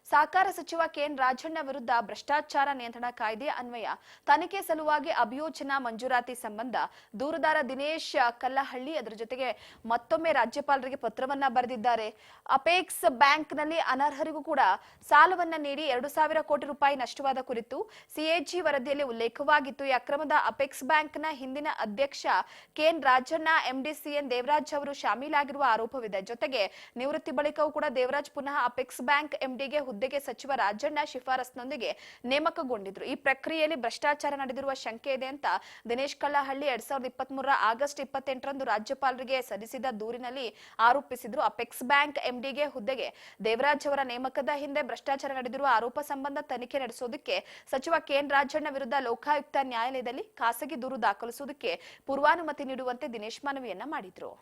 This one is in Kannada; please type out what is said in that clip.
ಸಹಕಾರ ಸಚಿವ ಕೆಎನ್ ರಾಜಣ್ಣ ವಿರುದ್ಧ ಭ್ರಷ್ಟಾಚಾರ ನಿಯಂತ್ರಣ ಕಾಯ್ದೆ ಅನ್ವಯ ತನಿಖೆ ಸಲುವಾಗಿ ಅಭಿಯೋಜನಾ ಮಂಜೂರಾತಿ ಸಂಬಂಧ ದೂರುದಾರ ದಿನೇಶ್ ಕಲ್ಲಹಳ್ಳಿ ಅದರ ಜೊತೆಗೆ ಮತ್ತೊಮ್ಮೆ ರಾಜ್ಯಪಾಲರಿಗೆ ಪತ್ರವನ್ನ ಬರೆದಿದ್ದಾರೆ. ಅಪೆಕ್ಸ್ ಬ್ಯಾಂಕ್ನಲ್ಲಿ ಅನರ್ಹರಿಗೂ ಕೂಡ ಸಾಲವನ್ನ ನೀಡಿ 2,000 ಕೋಟಿ ರೂಪಾಯಿ ನಷ್ಟವಾದ ಕುರಿತು ಸಿಎಜಿ ವರದಿಯಲ್ಲಿ ಉಲ್ಲೇಖವಾಗಿತ್ತು. ಈ ಅಕ್ರಮದ ಅಪೆಕ್ಸ್ ಬ್ಯಾಂಕ್ನ ಹಿಂದಿನ ಅಧ್ಯಕ್ಷ KN Rajanna, MD CN Devaraj ಅವರು ಶಾಮೀಲಾಗಿರುವ ಆರೋಪವಿದೆ. ಜೊತೆಗೆ ನಿವೃತ್ತಿ ಬಳಿಕವೂ ಕೂಡ ದೇವರಾಜ್ ಪುನಃ ಅಪೆಕ್ಸ್ ಬ್ಯಾಂಕ್ ಎಂಡಿಗೆ ಹುದ್ದೆಗೆ ಸಚಿವ ರಾಜಣ್ಣ ಶಿಫಾರಸ್ನೊಂದಿಗೆ ನೇಮಕಗೊಂಡಿದ್ರು. ಈ ಪ್ರಕ್ರಿಯೆಯಲ್ಲಿ ಭ್ರಷ್ಟಾಚಾರ ನಡೆದಿರುವ ಶಂಕೆ ಇದೆ ಅಂತ ದಿನೇಶ್ ಕಲ್ಲಹಳ್ಳಿ 2023 ಆಗಸ್ಟ್ 28ರಂದು ರಾಜ್ಯಪಾಲರಿಗೆ ಸಲ್ಲಿಸಿದ ದೂರಿನಲ್ಲಿ ಆರೋಪಿಸಿದ್ರು. ಅಪೆಕ್ಸ್ ಬ್ಯಾಂಕ್ ಎಂಡಿಗೆ ಹುದ್ದೆಗೆ ದೇವರಾಜ್ ಅವರ ನೇಮಕದ ಹಿಂದೆ ಭ್ರಷ್ಟಾಚಾರ ನಡೆದಿರುವ ಆರೋಪ ಸಂಬಂಧ ತನಿಖೆ ನಡೆಸೋದಕ್ಕೆ ಸಚಿವ ಕೆಎನ್ ರಾಜಣ್ಣ ವಿರುದ್ಧ ಲೋಕಾಯುಕ್ತ ನ್ಯಾಯಾಲಯದಲ್ಲಿ ಖಾಸಗಿ ದೂರು ದಾಖಲಿಸುವುದಕ್ಕೆ ಪೂರ್ವಾನುಮತಿ ನೀಡುವಂತೆ ದಿನೇಶ್ ಮನವಿಯನ್ನ ಮಾಡಿದ್ರು.